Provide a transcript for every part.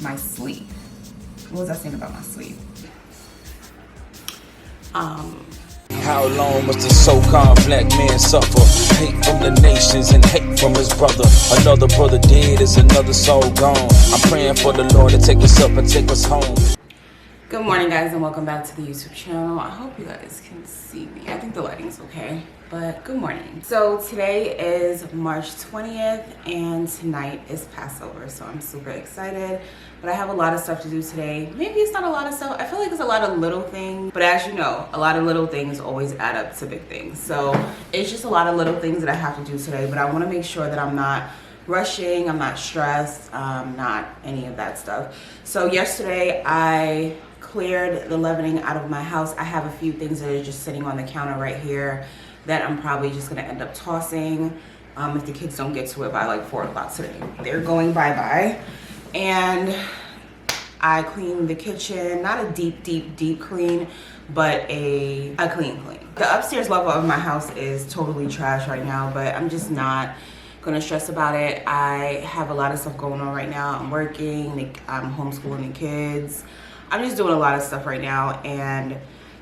my sleep. What was I saying about my sleep? How long must the so-called black man suffer? Hate from the nations and hate from his brother. Another brother dead is another soul gone. I'm praying for the Lord to take us up and take us home. Good morning, guys, and welcome back to the YouTube channel. I hope you guys can see me. I think the lighting's okay, but good morning. So today is March 20th and tonight is Passover, so I'm super excited. But I have a lot of stuff to do today. Maybe it's not a lot of stuff. I feel like it's a lot of little things, but as you know, a lot of little things always add up to big things. So it's just a lot of little things that I have to do today, but I want to make sure that I'm not rushing, I'm not stressed, not any of that stuff. So yesterday I cleared the leavening out of my house. I have a few things that are just sitting on the counter right here that I'm probably just gonna end up tossing if the kids don't get to it by like 4 o'clock today. They're going bye-bye. And I cleaned the kitchen, not a deep clean, but a clean. The upstairs level of my house is totally trash right now, but I'm just not gonna stress about it. I have a lot of stuff going on right now. I'm working, I'm homeschooling the kids. I'm just doing a lot of stuff right now, and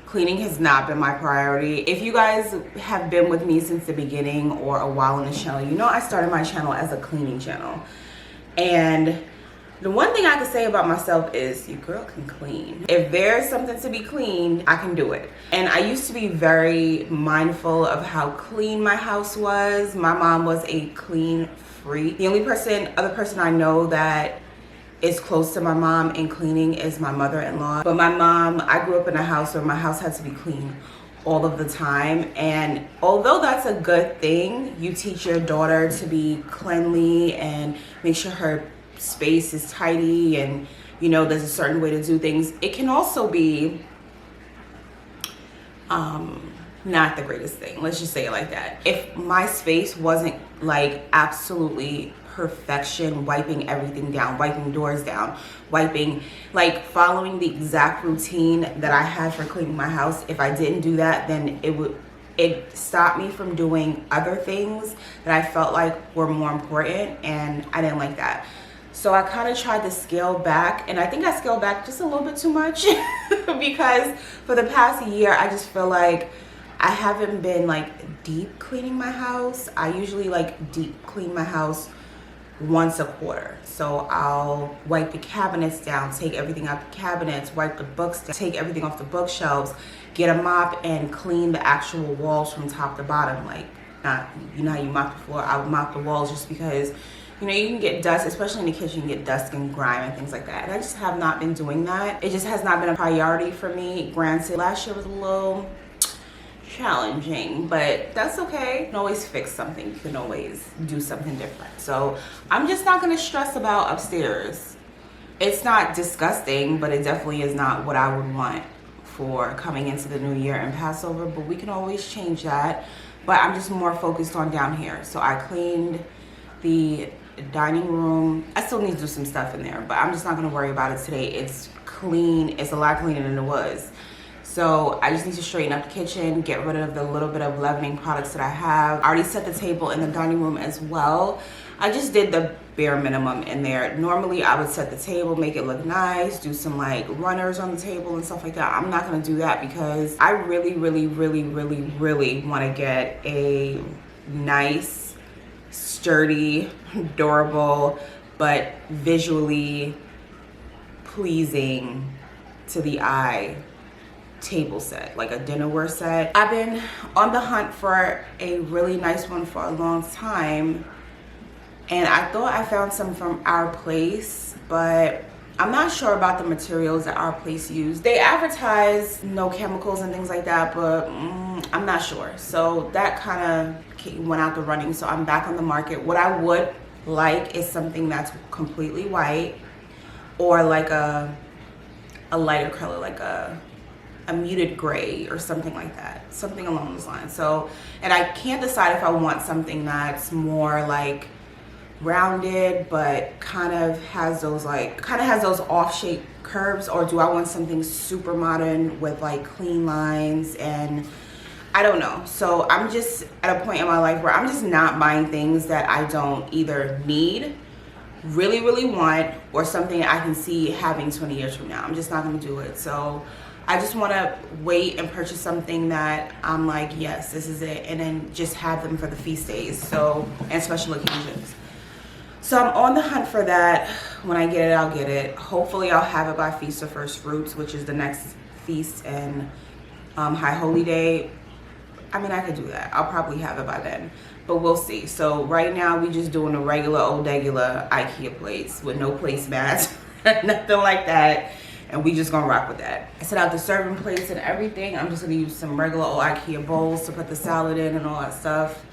cleaning has not been my priority. If you guys have been with me since the beginning or a while on this channel, you know I started my channel as a cleaning channel. And the one thing I can say about myself is your girl can clean. If there's something to be cleaned, I can do it. And I used to be very mindful of how clean my house was. My mom was a clean freak. The only other person I know that is close to my mom in cleaning is my mother-in-law. But my mom, I grew up in a house where my house had to be clean all of the time. And although that's a good thing, you teach your daughter to be cleanly and make sure her space is tidy, and you know there's a certain way to do things. It can also be not the greatest thing, let's just say it like that. If my space wasn't like absolutely perfection, wiping everything down, wiping doors down, wiping, like following the exact routine that I had for cleaning my house, if I didn't do that, then it stopped me from doing other things that I felt like were more important, and I didn't like that. So I kind of tried to scale back, and I think I scaled back just a little bit too much because for the past year, I just feel like I haven't been like deep cleaning my house. I usually like deep clean my house once a quarter. So I'll wipe the cabinets down, take everything out the cabinets, wipe the books down, take everything off the bookshelves, get a mop and clean the actual walls from top to bottom. Like, not, you know how you mop the floor, I would mop the walls just because, you know, you can get dust, especially in the kitchen, you get dust and grime and things like that. And I just have not been doing that. It just has not been a priority for me. Granted, last year was a little challenging, but that's okay. You can always fix something. You can always do something different. So I'm just not gonna stress about upstairs. It's not disgusting, but it definitely is not what I would want for coming into the new year and Passover, but we can always change that. But I'm just more focused on down here. So I cleaned the dining room. I still need to do some stuff in there, but I'm just not gonna worry about it today. It's clean. It's a lot cleaner than it was. So I just need to straighten up the kitchen, get rid of the little bit of leavening products that I have. I already set the table in the dining room as well. I just did the bare minimum in there. Normally I would set the table, make it look nice, do some like runners on the table and stuff like that. I'm not gonna do that because I really want to get a nice, sturdy, durable, but visually pleasing to the eye table set, like a dinnerware set. I've been on the hunt for a really nice one for a long time, and I thought I found some from Our Place, but I'm not sure about the materials that Our Place used. They advertise no chemicals and things like that, but I'm not sure. So that kind of went out the running, so I'm back on the market. What I would like is something that's completely white, or like a lighter color, like a muted gray or something like that, something along those lines. So, and I can't decide if I want something that's more like rounded but kind of has those off-shaped curves, or do I want something super modern with like clean lines, and I don't know. So I'm just at a point in my life where I'm just not buying things that I don't either need really, really want, or something I can see having 20 years from now. I'm just not gonna do it. So I just wanna wait and purchase something that I'm like, yes, this is it, and then just have them for the feast days, so, and special occasions. So I'm on the hunt for that. When I get it, I'll get it. Hopefully I'll have it by Feast of First Fruits, which is the next feast, and High Holy Day. I mean, I could do that. I'll probably have it by then, but we'll see. So right now we just doing a regular old regular IKEA plates with no placemats, nothing like that. And we just gonna rock with that. I set out the serving plates and everything. I'm just gonna use some regular old IKEA bowls to put the salad in and all that stuff.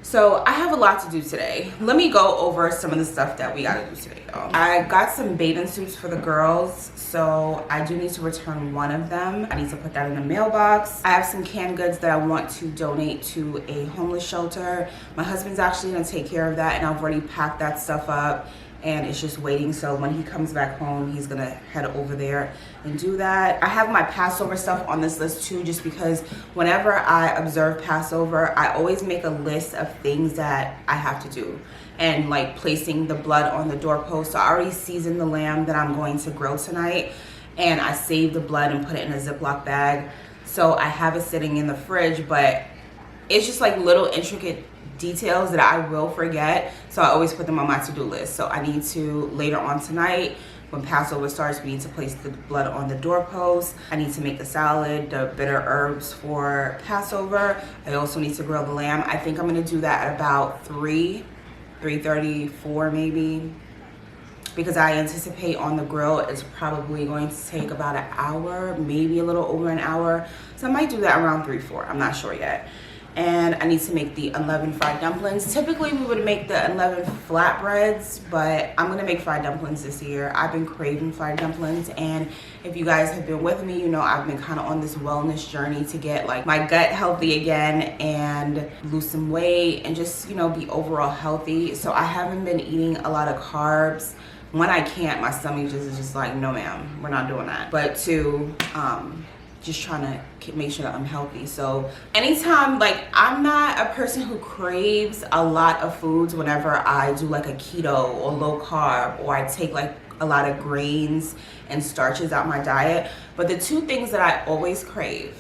So I have a lot to do today. Let me go over some of the stuff that we gotta do today, y'all. I got some bathing suits for the girls, so I do need to return one of them. I need to put that in the mailbox. I have some canned goods that I want to donate to a homeless shelter. My husband's actually gonna take care of that, and I've already packed that stuff up, and it's just waiting. So when he comes back home, he's gonna head over there and do that. I have my Passover stuff on this list too, just because whenever I observe Passover, I always make a list of things that I have to do, and like placing the blood on the doorpost. So I already seasoned the lamb that I'm going to grill tonight, and I saved the blood and put it in a Ziploc bag. So I have it sitting in the fridge, but it's just like little intricate details that I will forget, so I always put them on my to-do list. So I need to, later on tonight, when Passover starts, we need to place the blood on the doorpost. I need to make the salad, the bitter herbs for Passover. I also need to grill the lamb. I think I'm gonna do that at about 3:30, 4 maybe, because I anticipate on the grill it's probably going to take about an hour, maybe a little over an hour. So I might do that around 3, 4, I'm not sure yet. And I need to make the unleavened fried dumplings. Typically we would make the unleavened flatbreads, but I'm gonna make fried dumplings this year. I've been craving fried dumplings, and if you guys have been with me, you know I've been kind of on this wellness journey to get like my gut healthy again and lose some weight and just, you know, be overall healthy. So I haven't been eating a lot of carbs. When I can't, my stomach is just like, no ma'am, we're not doing that. But to just trying to make sure that I'm healthy. So anytime, like, I'm not a person who craves a lot of foods whenever I do like a keto or low carb, or I take like a lot of grains and starches out my diet. But the two things that I always crave,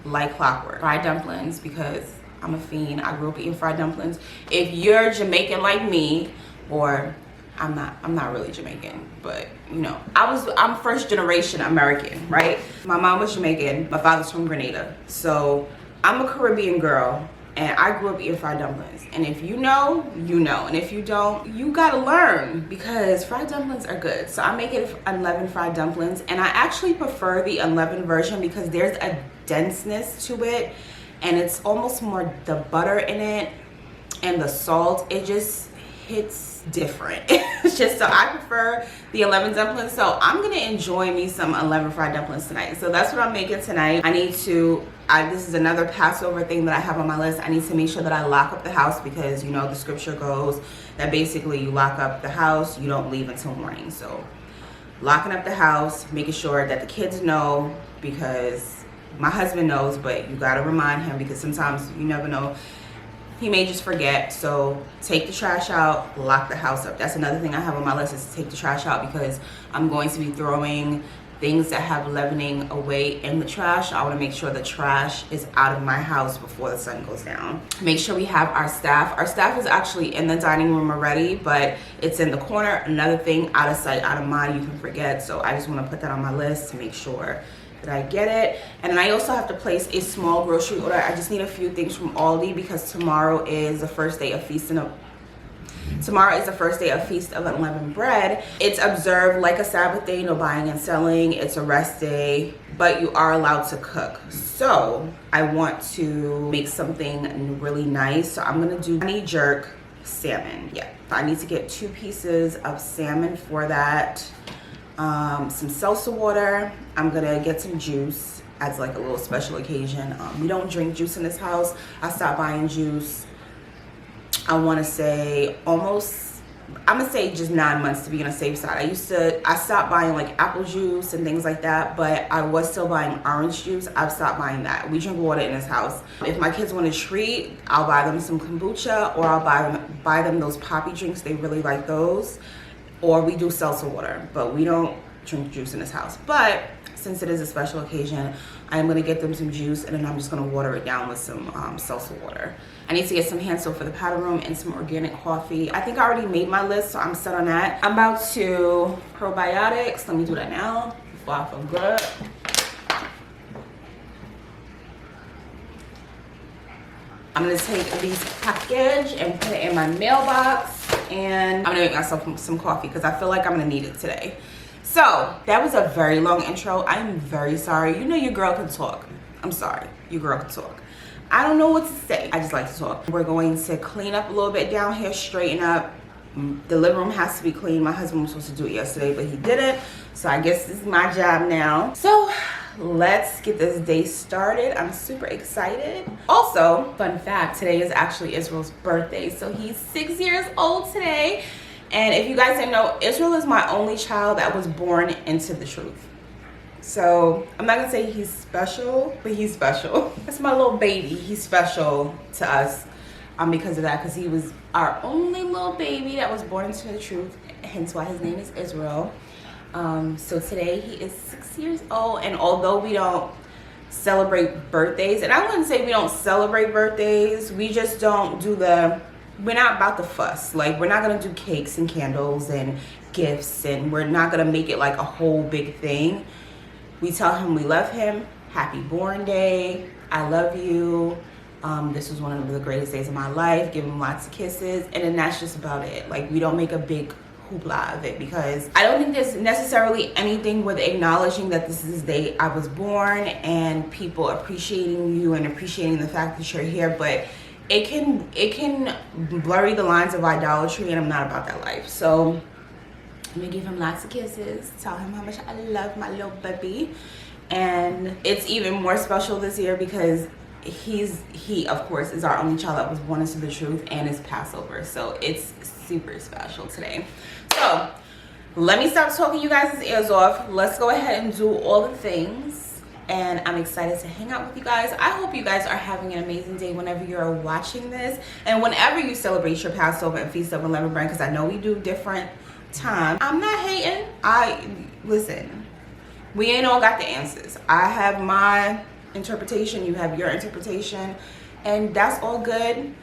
like clockwork, fried dumplings, because I'm a fiend. I grew up eating fried dumplings. If you're Jamaican like me, or I'm not really Jamaican, but you know, I'm first generation American, right? My mom was Jamaican, my father's from Grenada. So I'm a Caribbean girl, and I grew up eating fried dumplings. And if you know, you know. And if you don't, you gotta learn, because fried dumplings are good. So I make it unleavened fried dumplings, and I actually prefer the unleavened version because there's a denseness to it, and it's almost more the butter in it and the salt. It just hits different. It's just, so I prefer the unleavened dumplings. So I'm gonna enjoy me some unleavened fried dumplings tonight. So that's what I'm making tonight. I need to, this is another Passover thing that I have on my list. I need to make sure that I lock up the house, because you know the scripture goes that basically you lock up the house, you don't leave until morning. So locking up the house, making sure that the kids know, because my husband knows, but you gotta remind him, because sometimes you never know, he may just forget. So take the trash out, lock the house up. That's another thing I have on my list, is to take the trash out, because I'm going to be throwing things that have leavening away in the trash. I want to make sure the trash is out of my house before the sun goes down. Make sure we have our staff. Our staff is actually in the dining room already, but it's in the corner. Another thing, out of sight, out of mind, you can forget. So I just want to put that on my list to make sure that I get it. And then I also have to place a small grocery order. I just need a few things from Aldi, because tomorrow is the first day of Feast of Unleavened Bread. It's observed like a Sabbath day, no buying and selling. It's a rest day, but you are allowed to cook. So I want to make something really nice. So I'm gonna do honey jerk salmon. Yeah, I need to get 2 pieces of salmon for that. Some salsa water. I'm gonna get some juice as like a little special occasion. We don't drink juice in this house. I stopped buying juice, I want to say I'm gonna say just 9 months to be on a safe side. I stopped buying like apple juice and things like that, but I was still buying orange juice. I've stopped buying that. We drink water in this house. If my kids want a treat, I'll buy them some kombucha, or I'll buy them those poppy drinks. They really like those. or we do seltzer water, but we don't drink juice in this house. But since it is a special occasion, I'm gonna get them some juice, and then I'm just gonna water it down with some seltzer water. I need to get some hand soap for the powder room and some organic coffee. I think I already made my list, so I'm set on that. I'm about to probiotics. Let me do that now before I feel good. I'm gonna take these package and put it in my mailbox, and I'm gonna make myself some coffee because I feel like I'm gonna need it today. So that was a very long intro. I'm very sorry. You know your girl can talk. I'm sorry, your girl can talk. I don't know what to say. I just like to talk. We're going to clean up a little bit down here, straighten up. The living room has to be clean. My husband was supposed to do it yesterday, but he didn't. So I guess this is my job now. So let's get this day started. I'm super excited. Also, fun fact, today is actually Israel's birthday. So he's 6 years old today. And if you guys didn't know, Israel is my only child that was born into the truth. So I'm not gonna say he's special, but he's special. That's my little baby. He's special to us because of that, because he was our only little baby that was born into the truth, hence why his name is Israel. So today he is 6 years old, and although we don't celebrate birthdays, and I wouldn't say we don't celebrate birthdays, we just don't do we're not about the fuss. Like, we're not gonna do cakes and candles and gifts, and we're not gonna make it like a whole big thing. We tell him we love him, happy born day, I love you, this was one of the greatest days of my life, give him lots of kisses, and then that's just about it. Like, we don't make a big hoopla of it, because I don't think there's necessarily anything with acknowledging that this is the day I was born and people appreciating you and appreciating the fact that you're here, but it can blurry the lines of idolatry, and I'm not about that life. So I'm gonna give him lots of kisses, tell him how much I love my little baby. And it's even more special this year because he of course is our only child that was born into the truth, and it's Passover, so it's super special today. So let me stop talking you guys' ears off. Let's go ahead and do all the things, and I'm excited to hang out with you guys. I hope you guys are having an amazing day whenever you're watching this, and whenever you celebrate your Passover and Feast of Unleavened Bread, because I know we do different time. I'm not hating. Listen, we ain't all got the answers. I have my interpretation, you have your interpretation, and that's all good.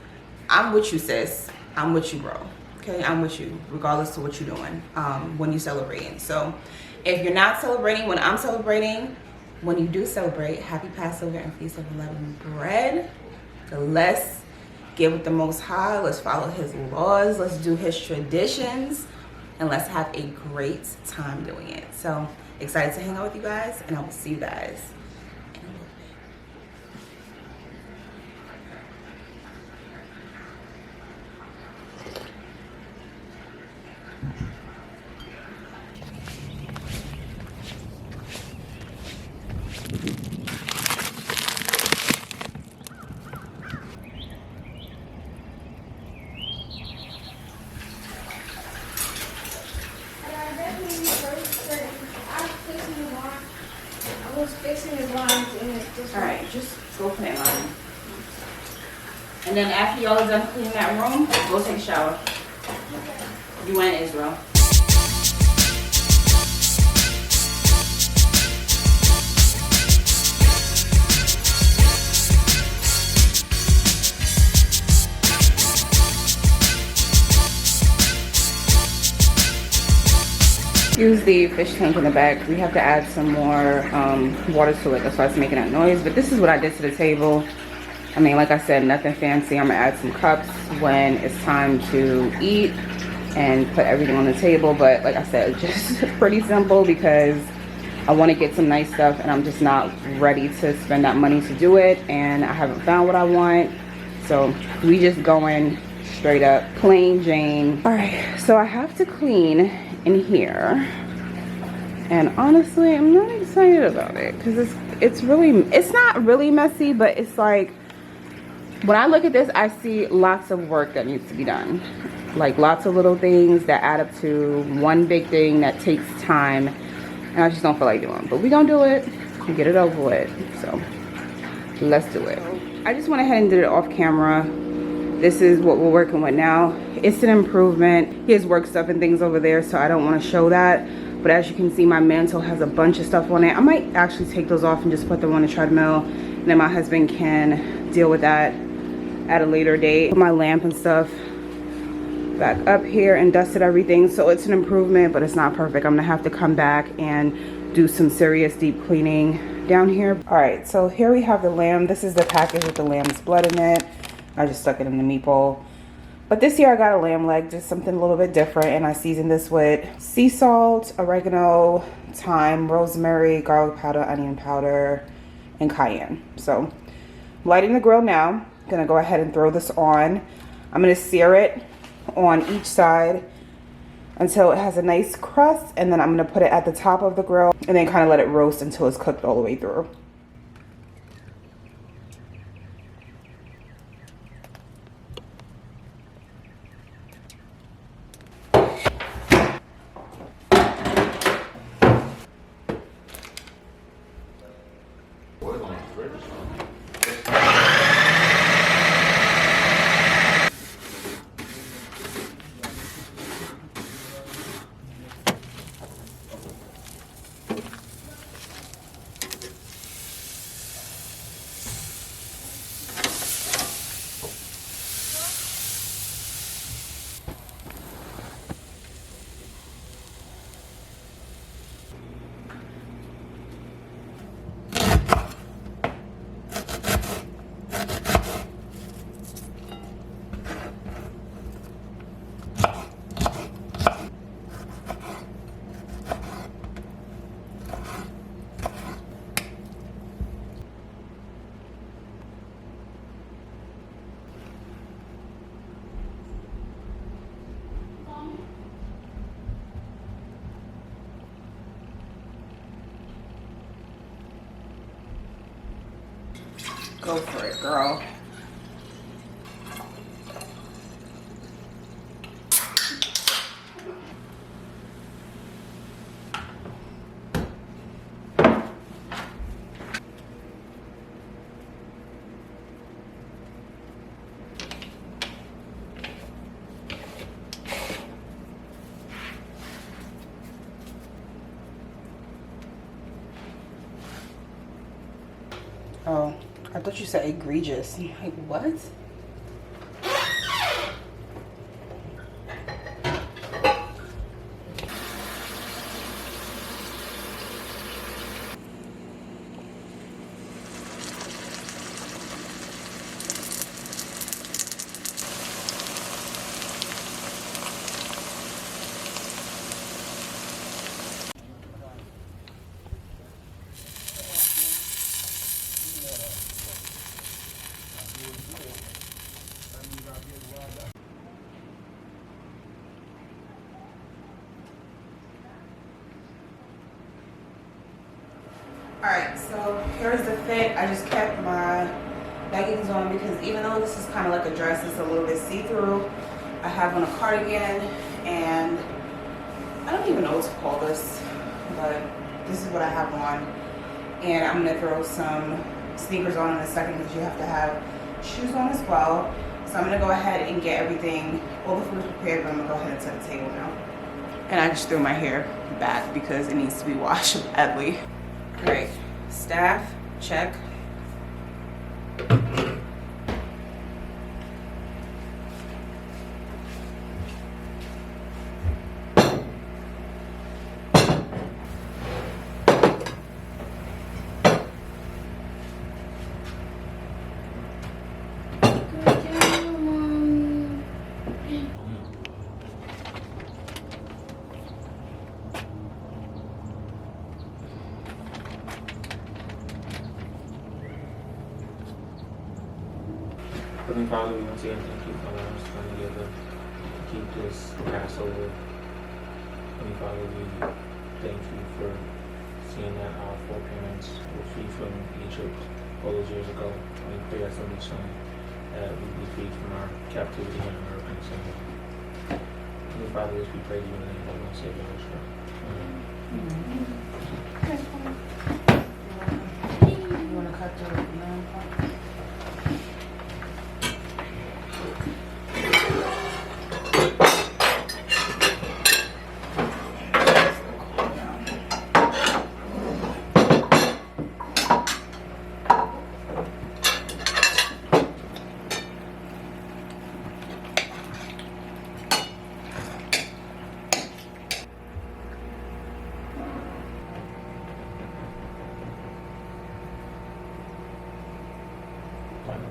I'm with you, sis. I'm with you, bro. Okay, I'm with you regardless of what you're doing when you're celebrating. So if you're not celebrating when I'm celebrating, when you do celebrate, happy Passover and Feast of Unleavened Bread. Let's get with the Most High. Let's follow his laws. Let's do his traditions, and let's have a great time doing it. So excited to hang out with you guys, and I will see you guys in a little bit. Alright, just go put it on. And then after y'all are done cleaning that room, go take a shower. You and Israel. Use the fish tank in the back. We have to add some more water to it. That's why it's making that noise. But this is what I did to the table. I mean, like I said, nothing fancy. I'm gonna add some cups when it's time to eat and put everything on the table. But like I said, just pretty simple because I want to get some nice stuff and I'm just not ready to spend that money to do it. And I haven't found what I want. So we just going straight up plain Jane. All right, so I have to clean in here, and honestly I'm not excited about it because it's not really messy, but it's like when I look at this I see lots of work that needs to be done, like lots of little things that add up to one big thing that takes time, and I just don't feel like doing. But we gonna do it and get it over with, so let's do it. I just went ahead and did it off camera This is what we're working with now. It's an improvement. He has work stuff and things over there, so I don't want to show that. But as you can see, my mantle has a bunch of stuff on it. I might actually take those off and just put them on the treadmill. And then my husband can deal with that at a later date. Put my lamp and stuff back up here and dusted everything. So it's an improvement, but it's not perfect. I'm gonna have to come back and do some serious deep cleaning down here. All right, so here we have the lamb. This is the package with the lamb's blood in it. I just stuck it in the meat bowl. But this year I got a lamb leg, just something a little bit different, and I seasoned this with sea salt, oregano, thyme, rosemary, garlic powder, onion powder, and cayenne. So, lighting the grill now. Gonna go ahead and throw this on. I'm gonna sear it on each side until it has a nice crust, and then I'm gonna put it at the top of the grill and then kind of let it roast until it's cooked all the way through. Go for it, girl. Oh, I thought you said egregious. I'm like, what? Alright, so here's the fit. I just kept my leggings on because even though this is kind of like a dress, it's a little bit see-through. I have on a cardigan, and I don't even know what to call this, but this is what I have on. And I'm going to throw some sneakers on in a second because you have to have shoes on as well. So I'm going to go ahead and get everything, all the food prepared, but I'm going to go ahead and set the table now. And I just threw my hair back because it needs to be washed badly. Alright, staff, check. Heavenly Father, we once again thank you for allowing us to come together to keep this Passover. Heavenly Father, we thank you for seeing that our foreparents were free from Egypt all those years ago. And we pray that someday soon that we be freed from our captivity here on earth and sin. Heavenly Father, as we pray to you in the name of our Savior, Yeshua. Amen. You want to cut the lamb part?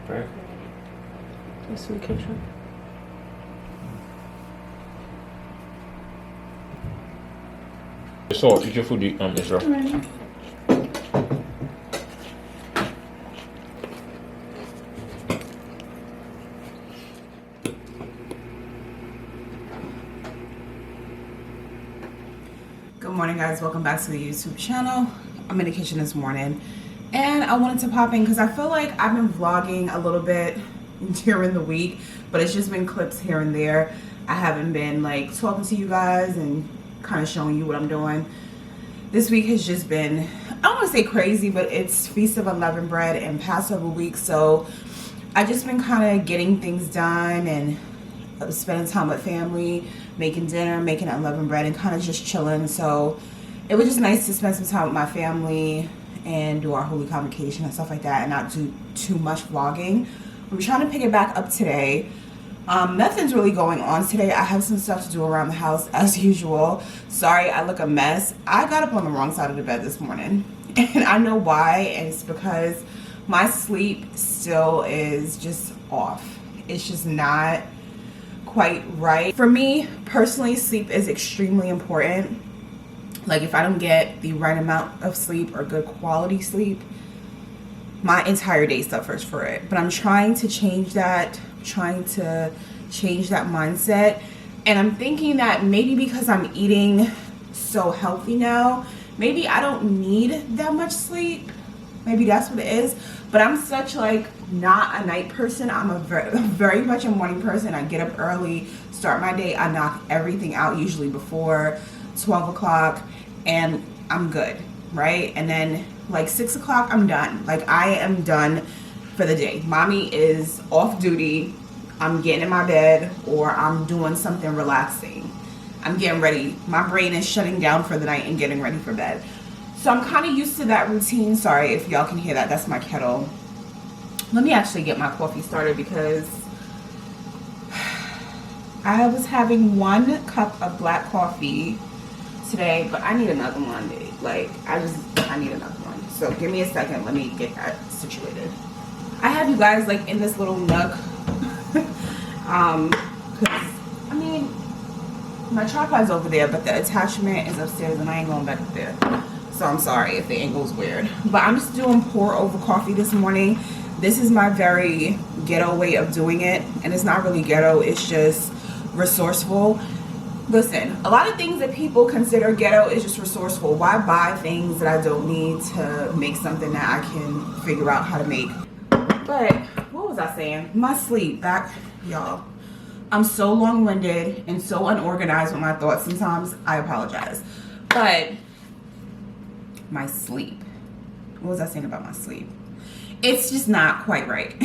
Right? This vacation. So, eat your food, Israel. Good morning, guys. Welcome back to the YouTube channel. I'm in the kitchen this morning and I wanted to pop in because I feel like I've been vlogging a little bit during the week, but it's just been clips here and there. I haven't been like talking to you guys and kind of showing you what I'm doing. This week has just been, I don't want to say crazy, but it's Feast of Unleavened Bread and Passover week, so I've just been kind of getting things done and spending time with family, making dinner, making unleavened bread, and kind of just chilling. So it was just nice to spend some time with my family and do our Holy Convocation and stuff like that and not do too much vlogging. I'm trying to pick it back up today. Nothing's really going on today. I have some stuff to do around the house as usual. Sorry, I look a mess. I got up on the wrong side of the bed this morning and I know why, and it's because my sleep still is just off. It's just not quite right. For me personally, sleep is extremely important. Like if I don't get the right amount of sleep or good quality sleep, my entire day suffers for it. But I'm trying to change that, mindset. And I'm thinking that maybe because I'm eating so healthy now, maybe I don't need that much sleep. Maybe that's what it is. But I'm such like not a night person. I'm a very much a morning person. I get up early, start my day. I knock everything out usually before 12 o'clock and I'm good, right? And then like 6 o'clock, I'm done. Like I am done for the day. Mommy is off duty. I'm getting in my bed or I'm doing something relaxing. I'm getting ready. My brain is shutting down for the night and getting ready for bed. So I'm kind of used to that routine. Sorry if y'all can hear that. That's my kettle. Let me actually get my coffee started because I was having 1 cup of black coffee today, but I need another one. Like I need another one. So give me a second. Let me get that situated. I have you guys like in this little nook. Cause I mean, my tripod's over there, but the attachment is upstairs and I ain't going back up there. So I'm sorry if the angle's weird. But I'm just doing pour over coffee this morning. This is my very ghetto way of doing it. And it's not really ghetto, it's just resourceful. Listen, a lot of things that people consider ghetto is just resourceful. Why buy things that I don't need to make something that I can figure out how to make? But what was I saying? My sleep back, y'all. I'm so long-winded and so unorganized with my thoughts sometimes. I apologize. But my sleep. What was I saying about my sleep? It's just not quite right.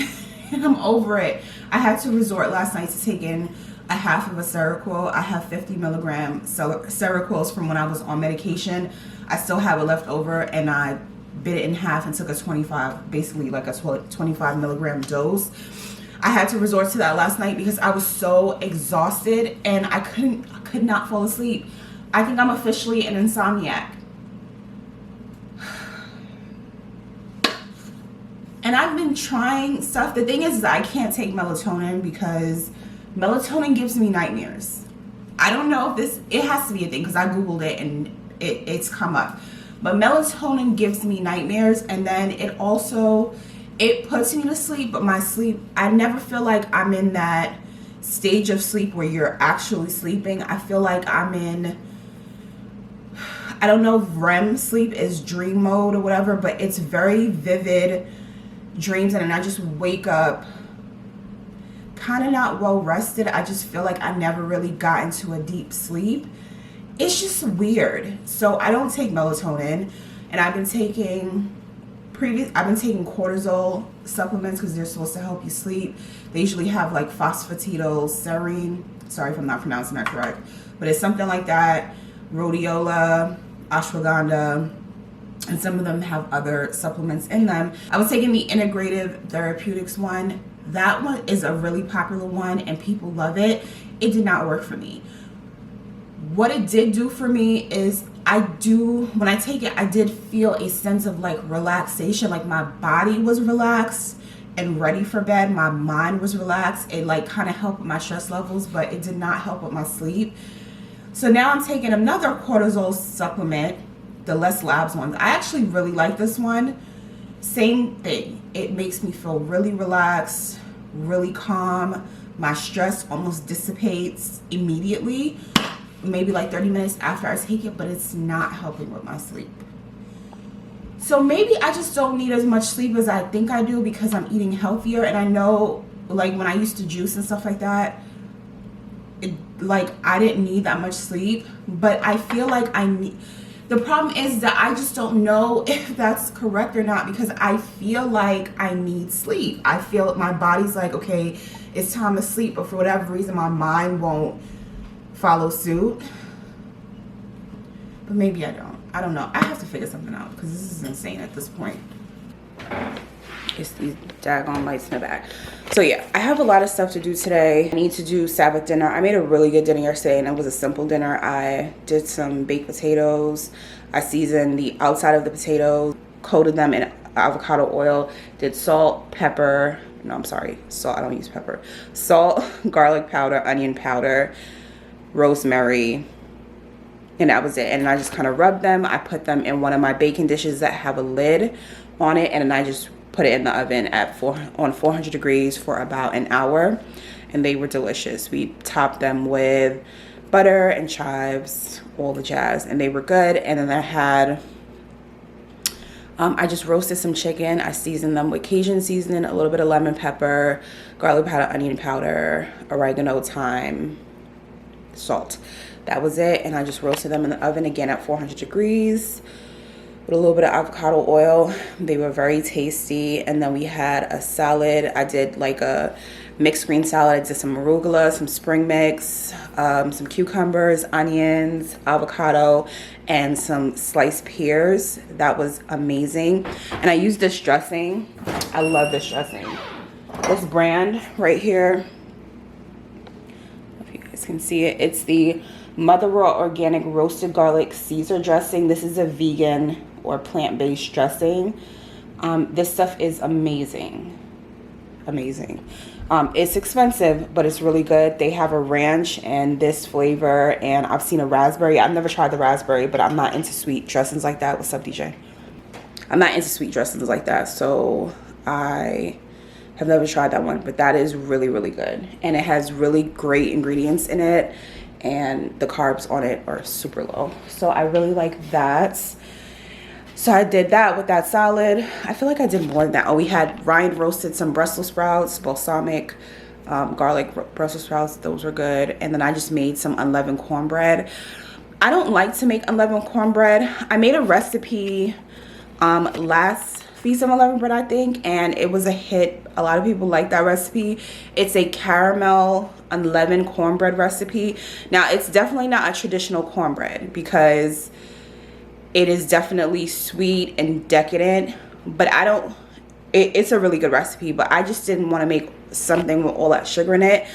And I'm over it. I had to resort last night to taking a half of a Seroquel. I have 50 milligram Seroquels from when I was on medication. I still have it left over and I bit it in half and took a 25, basically like a 25 milligram dose. I had to resort to that last night because I was so exhausted and I could not fall asleep. I think I'm officially an insomniac. And I've been trying stuff. The thing is I can't take melatonin because melatonin gives me nightmares. I don't know if it has to be a thing because I Googled it and it's come up. But melatonin gives me nightmares, and then it puts me to sleep, but my sleep, I never feel like I'm in that stage of sleep where you're actually sleeping. I feel like I'm in, I don't know if REM sleep is dream mode or whatever, but it's very vivid dreams, and then I just wake up kind of not well rested. I just feel like I never really got into a deep sleep. It's just weird. So I don't take melatonin, and I've been taking cortisol supplements because they're supposed to help you sleep. They usually have like phosphatidylserine. Sorry if I'm not pronouncing that correct, but it's something like that. Rhodiola, ashwagandha, and some of them have other supplements in them. I was taking the integrative therapeutics one. That one is a really popular one and people love it. It did not work for me. What it did do for me is when I take it, I did feel a sense of like relaxation, like my body was relaxed and ready for bed, my mind was relaxed. It like kind of helped with my stress levels, but it did not help with my sleep. So now I'm taking another cortisol supplement, the Less Labs ones. I actually really like this one. Same thing. It makes me feel really relaxed, really calm. My stress almost dissipates immediately, maybe like 30 minutes after I take it, but it's not helping with my sleep. So maybe I just don't need as much sleep as I think I do because I'm eating healthier. And I know, like, when I used to juice and stuff like that, I didn't need that much sleep, but I feel like I need. The problem is that I just don't know if that's correct or not, because I feel like I need sleep. I feel my body's like, okay, it's time to sleep, but for whatever reason, my mind won't follow suit. But maybe I don't. I don't know. I have to figure something out because this is insane at this point. It's these daggone lights in the back. So yeah, I have a lot of stuff to do today. I need to do Sabbath dinner. I made a really good dinner yesterday, and it was a simple dinner. I did some baked potatoes. I seasoned the outside of the potatoes, coated them in avocado oil, did salt, pepper. No, I'm sorry, salt. I don't use pepper. Salt, garlic powder, onion powder, rosemary, and that was it. And I just kind of rubbed them. I put them in one of my baking dishes that have a lid on it, and then I just put it in the oven at 400 degrees for about an hour, and they were delicious. We topped them with butter and chives, all the jazz, and they were good. And then I had I just roasted some chicken. I seasoned them with Cajun seasoning, a little bit of lemon pepper, garlic powder, onion powder, oregano, thyme, salt. That was it. And I just roasted them in the oven again at 400 degrees with a little bit of avocado oil. They were very tasty. And then we had a salad. I did like a mixed green salad. I did some arugula, some spring mix, some cucumbers, onions, avocado, and some sliced pears. That was amazing. And I used this dressing. I love this dressing. This brand right here, if you guys can see it, it's the Mother Raw Organic Roasted Garlic Caesar dressing. This is a vegan or plant-based dressing. This stuff is amazing. Amazing. It's expensive, but it's really good. They have a ranch and this flavor, and I've seen a raspberry. I've never tried the raspberry, but I'm not into sweet dressings like that. What's up, DJ? I'm not into sweet dressings like that, so I have never tried that one, but that is really, really good. And it has really great ingredients in it, and the carbs on it are super low. So I really like that. So I did that with that salad. I feel like I did more than that. Oh, we had Ryan roasted some Brussels sprouts, balsamic, garlic Brussels sprouts. Those were good. And then I just made some unleavened cornbread. I don't like to make unleavened cornbread. I made a recipe last Feast of Unleavened Bread, I think, and it was a hit. A lot of people like that recipe. It's a caramel unleavened cornbread recipe. Now, it's definitely not a traditional cornbread because it is definitely sweet and decadent, but it's a really good recipe, but I just didn't want to make something with all that sugar in it.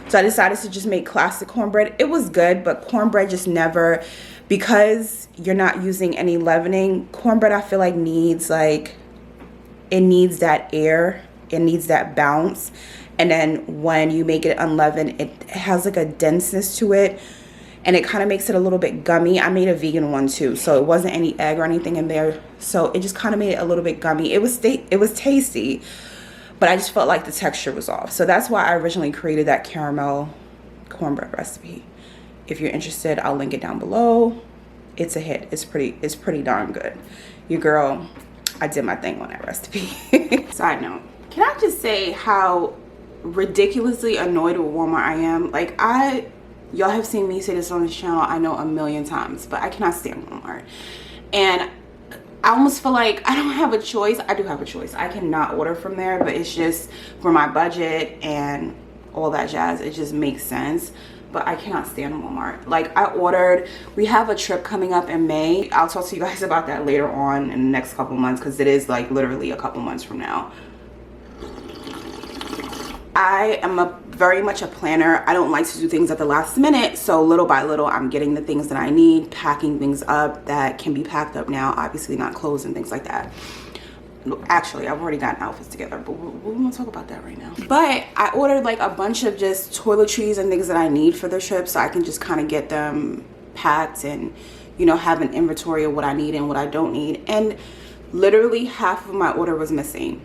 So I decided to just make classic cornbread. It was good, but cornbread just never, because you're not using any leavening, cornbread I feel like it needs that air, it needs that bounce. And then when you make it unleavened, it has like a denseness to it, and it kind of makes it a little bit gummy. I made a vegan one too, so it wasn't any egg or anything in there, so it just kind of made it a little bit gummy. It was tasty, but I just felt like the texture was off. So that's why I originally created that caramel cornbread recipe. If you're interested, I'll link it down below. It's a hit. It's pretty darn good. Your girl, I did my thing on that recipe. Side note, can I just say how ridiculously annoyed with Walmart I am? Like, y'all have seen me say this on this channel, I know, a million times, but I cannot stand Walmart. And I almost feel like I don't have a choice. I do have a choice. I cannot order from there, but it's just for my budget and all that jazz. It just makes sense. But I cannot stand Walmart. Like, we have a trip coming up in May. I'll talk to you guys about that later on in the next couple months, because it is like literally a couple months from now. I am very much a planner. I don't like to do things at the last minute. So little by little, I'm getting the things that I need, packing things up that can be packed up now, obviously not clothes and things like that. Actually, I've already gotten outfits together, but we won't talk about that right now. But I ordered like a bunch of just toiletries and things that I need for the trip, so I can just kind of get them packed and, you know, have an inventory of what I need and what I don't need. And literally half of my order was missing.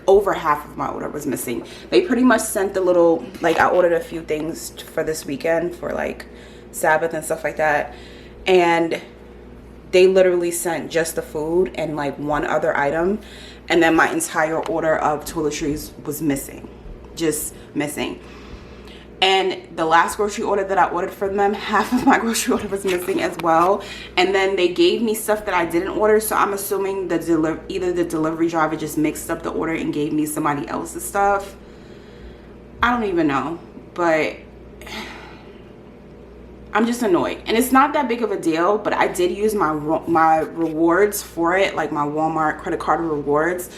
Over half of my order was missing. They pretty much sent the little, like, I ordered a few things for this weekend for like Sabbath and stuff like that, and they literally sent just the food and like one other item, and then my entire order of toiletries was missing, just missing. And the last grocery order that I ordered for them, half of my grocery order was missing as well. And then they gave me stuff that I didn't order, so I'm assuming either the delivery driver just mixed up the order and gave me somebody else's stuff. I don't even know, but I'm just annoyed. And it's not that big of a deal, but I did use my rewards for it, like my Walmart credit card rewards.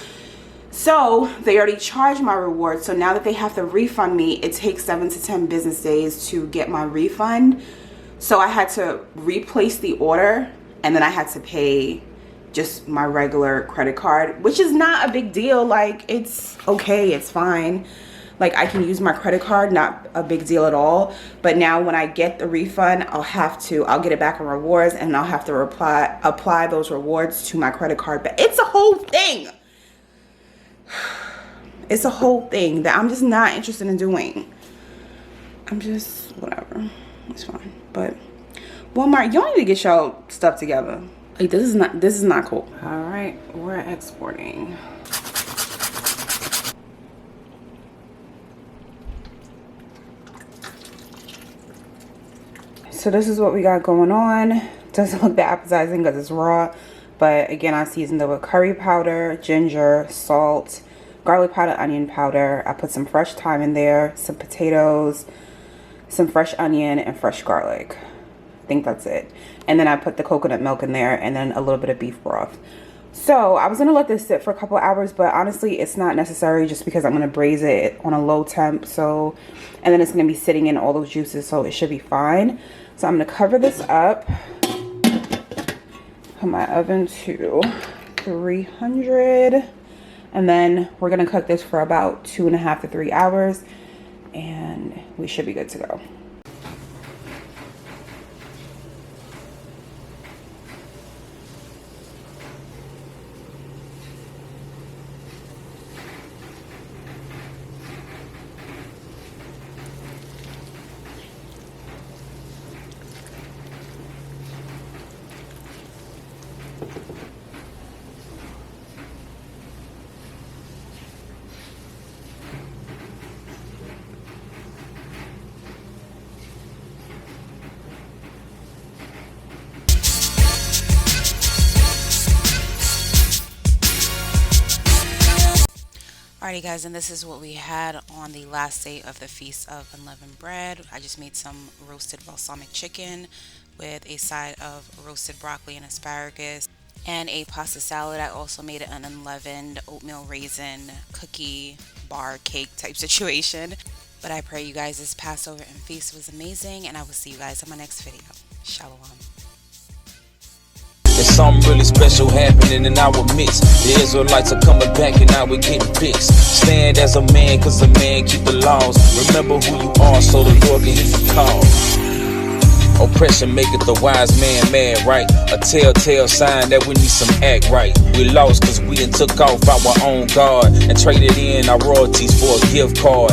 So they already charged my rewards. So now that they have to refund me, it takes 7 to 10 business days to get my refund. So I had to replace the order, and then I had to pay just my regular credit card, which is not a big deal. Like, it's okay, it's fine. Like, I can use my credit card, not a big deal at all. But now when I get the refund, I'll get it back in rewards, and I'll have to apply those rewards to my credit card. But it's a whole thing. It's a whole thing that I'm just not interested in doing. I'm just, whatever. It's fine. But Walmart, y'all need to get y'all stuff together. Like, this is not cool. All right, we're exporting. So this is what we got going on. Doesn't look that appetizing because it's raw. But again, I seasoned it with curry powder, ginger, salt, garlic powder, onion powder. I put some fresh thyme in there, some potatoes, some fresh onion, and fresh garlic. I think that's it. And then I put the coconut milk in there, and then a little bit of beef broth. So I was going to let this sit for a couple hours, but honestly, it's not necessary just because I'm going to braise it on a low temp. So, and then it's going to be sitting in all those juices, so it should be fine. So I'm going to cover this up. Put my oven to 300, and then we're gonna cook this for about 2.5 to 3 hours, and we should be good to go. Alrighty guys, and this is what we had on the last day of the Feast of Unleavened Bread. I just made some roasted balsamic chicken with a side of roasted broccoli and asparagus and a pasta salad. I also made an unleavened oatmeal raisin cookie bar cake type situation. But I pray you guys this Passover and feast was amazing, and I will see you guys in my next video. Shalom. There's something really special happening in our midst. The Israelites are coming back and now we're getting fixed. Stand as a man, cause a man keep the laws. Remember who you are so the Lord can hear you call. Oppression maketh the wise man mad, right? A telltale sign that we need some act right. We lost cause we done took off our own guard and traded in our royalties for a gift card.